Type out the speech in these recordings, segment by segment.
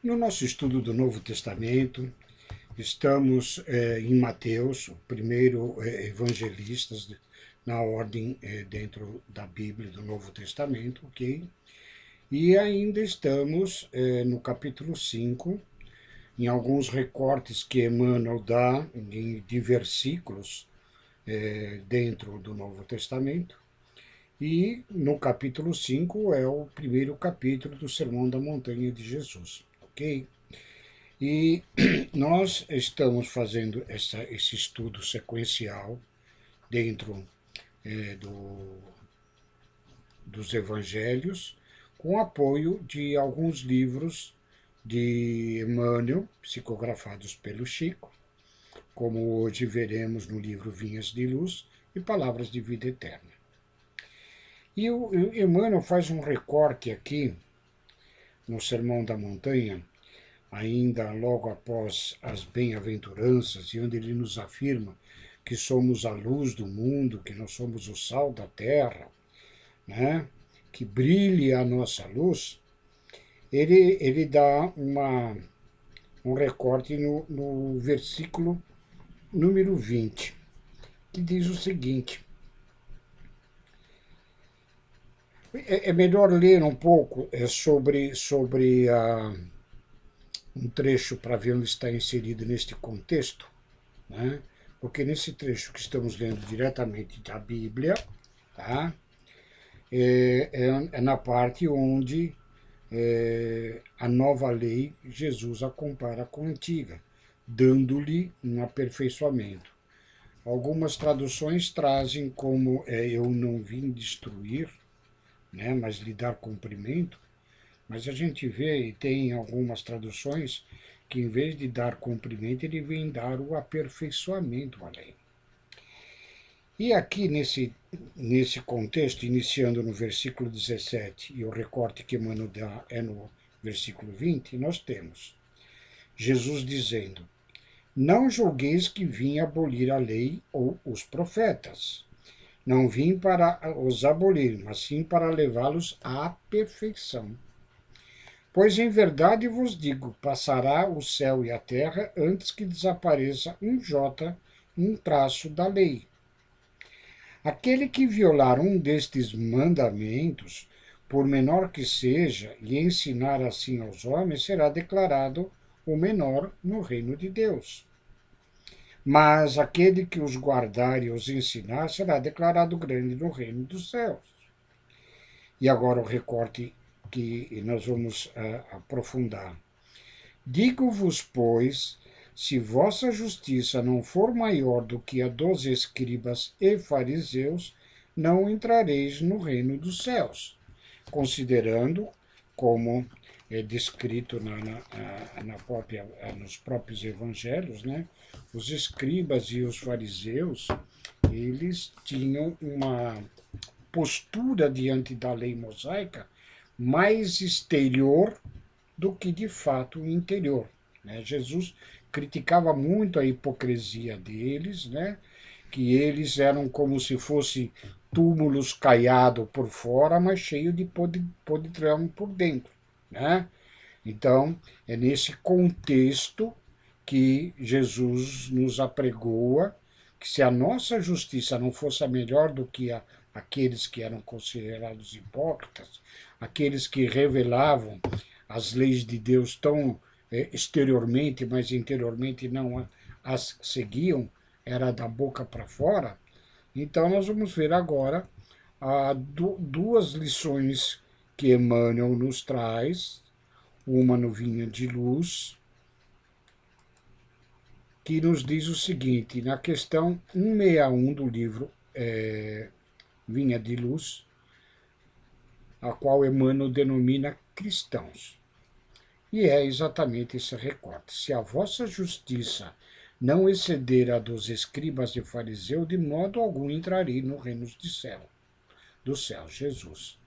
No nosso estudo do Novo Testamento, estamos em Mateus, o primeiro evangelista na ordem dentro da Bíblia do Novo Testamento, ok? E ainda estamos no capítulo 5, em alguns recortes que Emmanuel dá de versículos dentro do Novo Testamento. E no capítulo 5 é o primeiro capítulo do Sermão da Montanha de Jesus, ok? E nós estamos fazendo esse estudo sequencial dentro dos evangelhos, com apoio de alguns livros de Emmanuel, psicografados pelo Chico, como hoje veremos no livro Vinhas de Luz e Palavras de Vida Eterna. E o Emmanuel faz um recorte aqui no Sermão da Montanha, ainda logo após as bem-aventuranças, e onde ele nos afirma que somos a luz do mundo, que nós somos o sal da terra, né? Que brilhe a nossa luz, ele dá um recorte no versículo número 20, que diz o seguinte. É melhor ler um pouco sobre um trecho para ver onde está inserido neste contexto, né? Porque nesse trecho que estamos lendo diretamente da Bíblia, tá? É na parte onde a nova lei Jesus a compara com a antiga, dando-lhe um aperfeiçoamento. Algumas traduções trazem como eu não vim destruir, né, mas lhe dar cumprimento, mas a gente vê e tem algumas traduções que em vez de dar cumprimento, ele vem dar o aperfeiçoamento à lei. E aqui nesse contexto, iniciando no versículo 17, e o recorte que Emmanuel dá é no versículo 20, nós temos Jesus dizendo: não julgueis que vim abolir a lei ou os profetas. Não vim para os abolir, mas sim para levá-los à perfeição. Pois em verdade vos digo, passará o céu e a terra antes que desapareça um jota, um traço da lei. Aquele que violar um destes mandamentos, por menor que seja, e ensinar assim aos homens, será declarado o menor no reino de Deus. Mas aquele que os guardar e os ensinar será declarado grande no reino dos céus. E agora o recorte que nós vamos aprofundar. Digo-vos, pois, se vossa justiça não for maior do que a dos escribas e fariseus, não entrareis no reino dos céus. Considerando, como é descrito nos próprios evangelhos, né? Os escribas e os fariseus, eles tinham uma postura diante da lei mosaica mais exterior do que de fato interior, né? Jesus criticava muito a hipocrisia deles, né? Que eles eram como se fossem túmulos caiados por fora, mas cheio de podridão por dentro, né? Então, é nesse contexto que Jesus nos apregoa que se a nossa justiça não fosse melhor do que aqueles que eram considerados hipócritas, aqueles que revelavam as leis de Deus tão exteriormente, mas interiormente não as seguiam, era da boca para fora. Então nós vamos ver agora duas lições que Emmanuel nos traz, uma no Vinha de Luz, que nos diz o seguinte, na questão 161 do livro Vinha de Luz, a qual Emmanuel denomina cristãos. E é exatamente esse recorte. Se a vossa justiça não exceder a dos escribas e fariseus, de modo algum entrarei no reino dos céus, Jesus.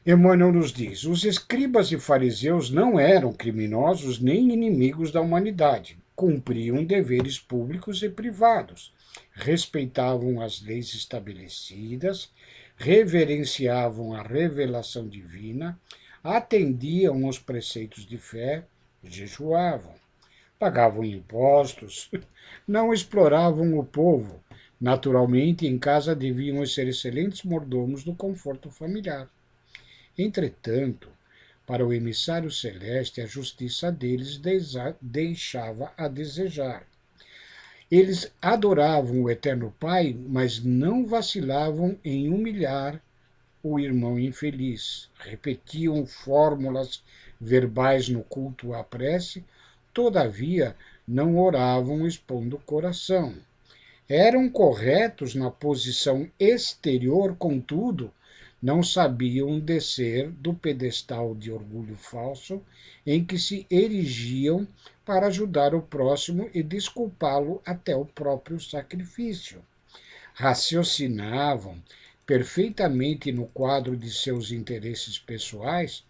Emmanuel nos diz, os escribas e fariseus não eram criminosos nem inimigos da humanidade, cumpriam deveres públicos e privados, respeitavam as leis estabelecidas, reverenciavam a revelação divina, atendiam aos preceitos de fé, jejuavam, pagavam impostos, não exploravam o povo. Naturalmente, em casa deviam ser excelentes mordomos do conforto familiar. Entretanto, para o emissário celeste, a justiça deles deixava a desejar. Eles adoravam o Eterno Pai, mas não vacilavam em humilhar o irmão infeliz. Repetiam fórmulas verbais no culto à prece, todavia não oravam expondo o coração. Eram corretos na posição exterior, contudo, não sabiam descer do pedestal de orgulho falso em que se erigiam para ajudar o próximo e desculpá-lo até o próprio sacrifício. Raciocinavam perfeitamente no quadro de seus interesses pessoais,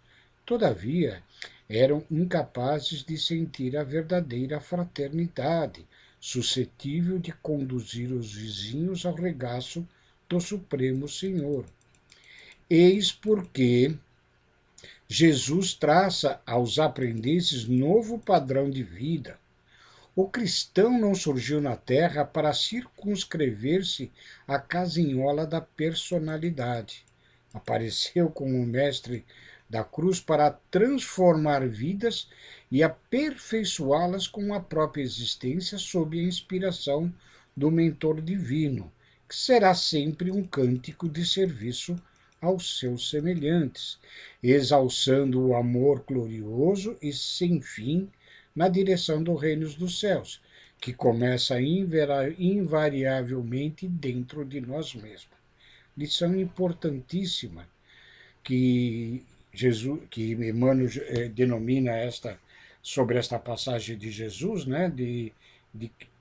todavia eram incapazes de sentir a verdadeira fraternidade, suscetível de conduzir os vizinhos ao regaço do Supremo Senhor. Eis porque Jesus traça aos aprendizes novo padrão de vida. O cristão não surgiu na Terra para circunscrever-se à casinhola da personalidade. Apareceu como mestre da cruz para transformar vidas e aperfeiçoá-las com a própria existência sob a inspiração do mentor divino, que será sempre um cântico de serviço aos seus semelhantes, exalçando o amor glorioso e sem fim na direção do reino dos céus, que começa invariavelmente dentro de nós mesmos. Lição importantíssima que que Emmanuel denomina sobre esta passagem de Jesus, né,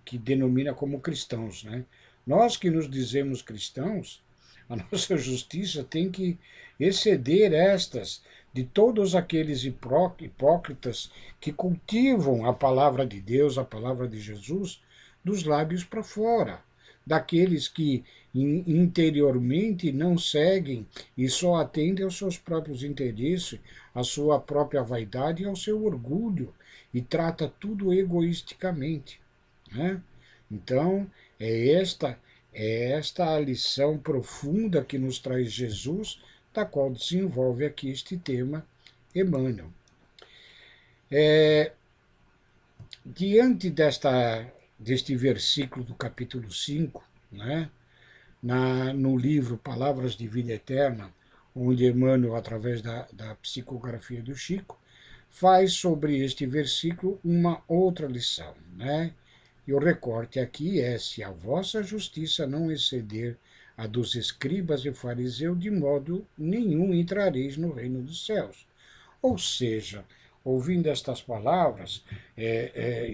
que denomina como cristãos, né? Nós que nos dizemos cristãos, a nossa justiça tem que exceder estas de todos aqueles hipócritas que cultivam a palavra de Deus, a palavra de Jesus, dos lábios para fora, daqueles que interiormente não seguem e só atendem aos seus próprios interesses, à sua própria vaidade e ao seu orgulho, e trata tudo egoisticamente, né? Então, é esta a lição profunda que nos traz Jesus, da qual desenvolve aqui este tema Emmanuel. Diante deste versículo do capítulo 5, né, no livro Palavras de Vida Eterna, onde Emmanuel, através da psicografia do Chico, faz sobre este versículo uma outra lição, né? E o recorte aqui é: se a vossa justiça não exceder a dos escribas e fariseus, de modo nenhum entrareis no reino dos céus. Ou seja, ouvindo estas palavras,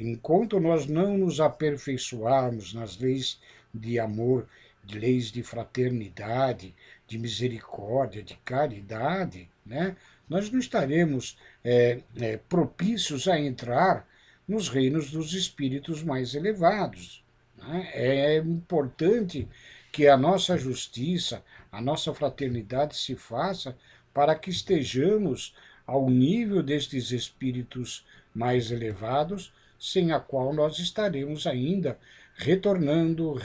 enquanto nós não nos aperfeiçoarmos nas leis de amor, de leis de fraternidade, de misericórdia, de caridade, né, nós não estaremos propícios a entrar nos reinos dos espíritos mais elevados, né? É importante que a nossa justiça, a nossa fraternidade se faça para que estejamos ao nível destes espíritos mais elevados, sem a qual nós estaremos ainda retornando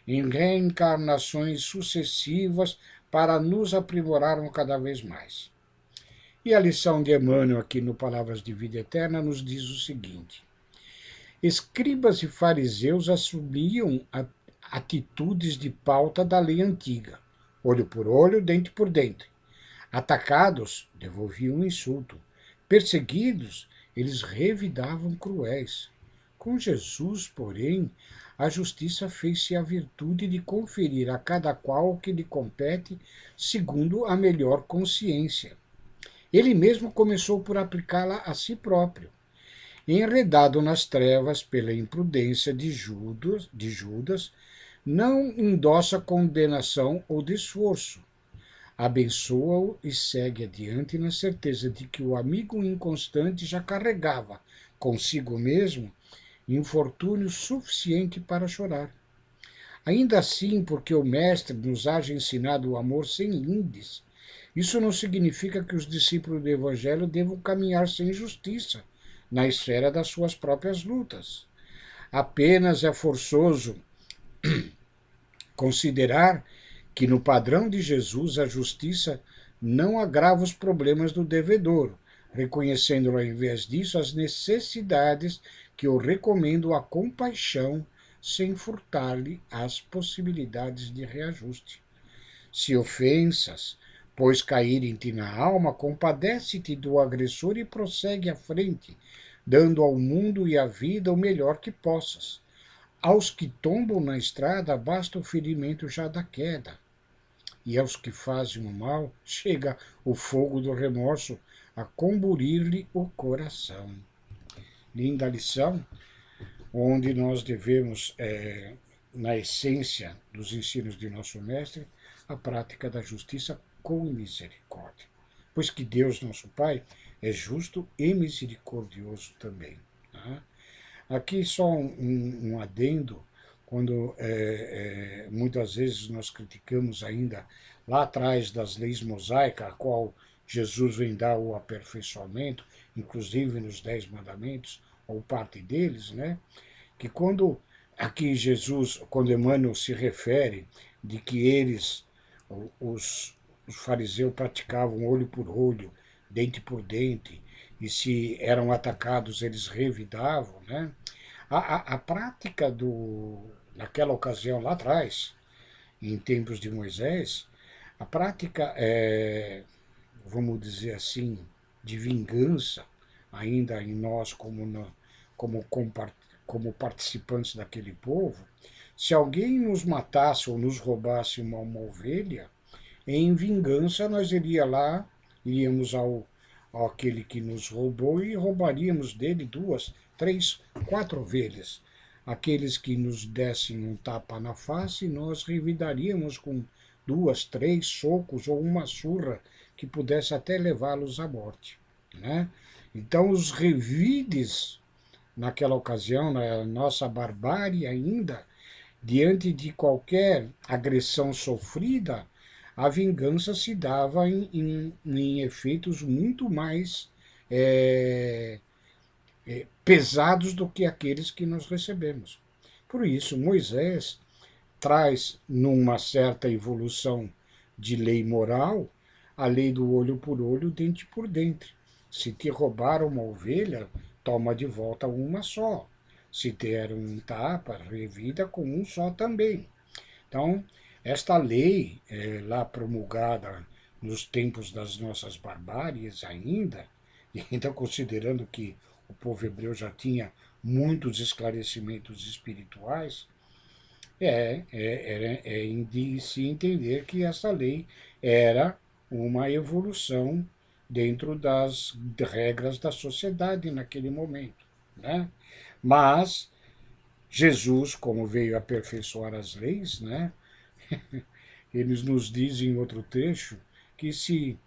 em reencarnações sucessivas para nos aprimorarmos cada vez mais. E a lição de Emmanuel aqui no Palavras de Vida Eterna nos diz o seguinte: escribas e fariseus assumiam atitudes de pauta da lei antiga, olho por olho, dente por dente. Atacados, devolviam insulto. Perseguidos, eles revidavam cruéis. Com Jesus, porém, a justiça fez-se a virtude de conferir a cada qual o que lhe compete segundo a melhor consciência. Ele mesmo começou por aplicá-la a si próprio. Enredado nas trevas pela imprudência de Judas, não endossa condenação ou desforço. Abençoa-o e segue adiante na certeza de que o amigo inconstante já carregava consigo mesmo infortúnio suficiente para chorar. Ainda assim, porque o Mestre nos haja ensinado o amor sem lindes, Isso não significa que os discípulos do Evangelho devam caminhar sem justiça na esfera das suas próprias lutas. Apenas é forçoso considerar que no padrão de Jesus a justiça não agrava os problemas do devedor, reconhecendo ao invés disso as necessidades que o recomendam a compaixão sem furtar-lhe as possibilidades de reajuste. Se ofensas, pois caírem-te na alma, compadece-te do agressor e prossegue à frente, dando ao mundo e à vida o melhor que possas. Aos que tombam na estrada, basta o ferimento já da queda, e aos que fazem o mal, chega o fogo do remorso a comburir-lhe o coração. Linda lição, onde nós devemos, na essência dos ensinos de nosso mestre, a prática da justiça com misericórdia. Pois que Deus, nosso Pai, é justo e misericordioso também. Tá? Aqui só um adendo, quando muitas vezes nós criticamos ainda lá atrás das leis mosaicas, a qual Jesus vem dar o aperfeiçoamento, inclusive nos 10 mandamentos, ou parte deles, né? Que quando aqui Jesus, quando Emmanuel se refere de que eles, os fariseus praticavam olho por olho, dente por dente, e se eram atacados eles revidavam, né? A prática naquela ocasião lá atrás, em tempos de Moisés, a prática, vamos dizer assim, de vingança, ainda em nós como, como participantes daquele povo, se alguém nos matasse ou nos roubasse uma ovelha, em vingança nós iríamos ao aquele que nos roubou e roubaríamos dele 2, 3, 4 ovelhas. Aqueles que nos dessem um tapa na face, nós revidaríamos com 2, 3 socos ou uma surra que pudesse até levá-los à morte. Né? Então, os revides, naquela ocasião, na nossa barbárie ainda, diante de qualquer agressão sofrida, a vingança se dava em efeitos muito mais pesados do que aqueles que nós recebemos. Por isso, Moisés traz, numa certa evolução de lei moral, a lei do olho por olho, dente por dente. Se te roubaram uma ovelha, toma de volta uma só. Se der um tapa, revida com um só também. Então, esta lei, lá promulgada nos tempos das nossas barbáries ainda, e ainda considerando que o povo hebreu já tinha muitos esclarecimentos espirituais, de se entender que essa lei era uma evolução dentro das regras da sociedade naquele momento. Né? Mas Jesus, como veio aperfeiçoar as leis, né? Eles nos dizem em outro trecho que se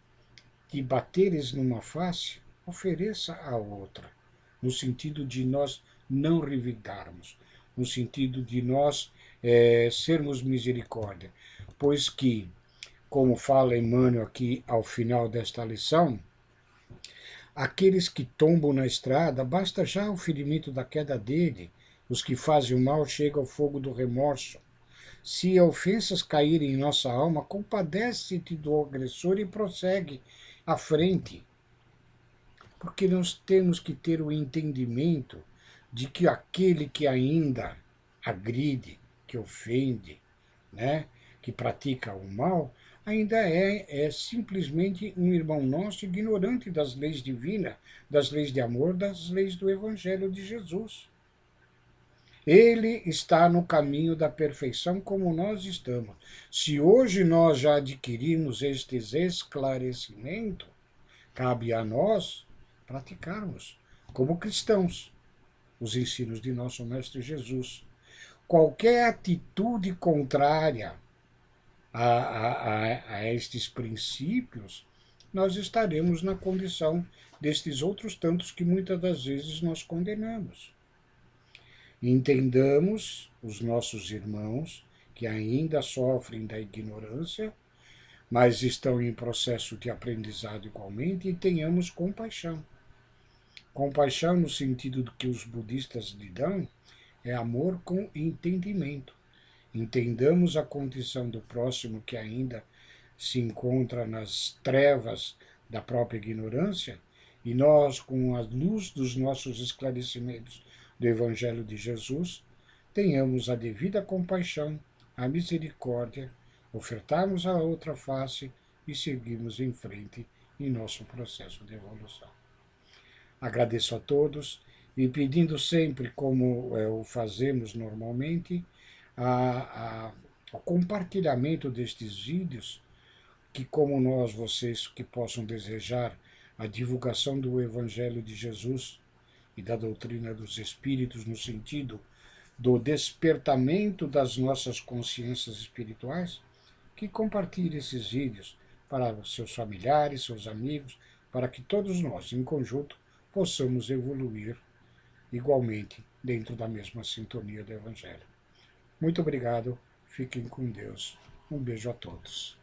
te bateres numa face, ofereça a outra, no sentido de nós não revidarmos, no sentido de nós sermos misericórdia, pois que, como fala Emmanuel aqui ao final desta lição, aqueles que tombam na estrada, basta já o ferimento da queda dele, os que fazem o mal chegam ao fogo do remorso. Se ofensas caírem em nossa alma, compadece-te do agressor e prossegue à frente. Porque nós temos que ter o entendimento de que aquele que ainda agride, que ofende, né, que pratica o mal, ainda é simplesmente um irmão nosso ignorante das leis divinas, das leis de amor, das leis do Evangelho de Jesus. Ele está no caminho da perfeição como nós estamos. Se hoje nós já adquirimos estes esclarecimentos, cabe a nós praticarmos, como cristãos, os ensinos de nosso Mestre Jesus. Qualquer atitude contrária a estes princípios, nós estaremos na condição destes outros tantos que muitas das vezes nós condenamos. Entendamos os nossos irmãos que ainda sofrem da ignorância, mas estão em processo de aprendizado igualmente, e tenhamos compaixão. Compaixão no sentido do que os budistas lhe dão é amor com entendimento. Entendamos a condição do próximo que ainda se encontra nas trevas da própria ignorância, e nós, com a luz dos nossos esclarecimentos do Evangelho de Jesus, tenhamos a devida compaixão, a misericórdia, ofertarmos a outra face e seguirmos em frente em nosso processo de evolução. Agradeço a todos e pedindo sempre, como o fazemos normalmente, o compartilhamento destes vídeos, que como nós, vocês que possam desejar a divulgação do Evangelho de Jesus e da doutrina dos Espíritos no sentido do despertamento das nossas consciências espirituais, que compartilhe esses vídeos para os seus familiares, seus amigos, para que todos nós, em conjunto, possamos evoluir igualmente dentro da mesma sintonia do Evangelho. Muito obrigado, fiquem com Deus. Um beijo a todos.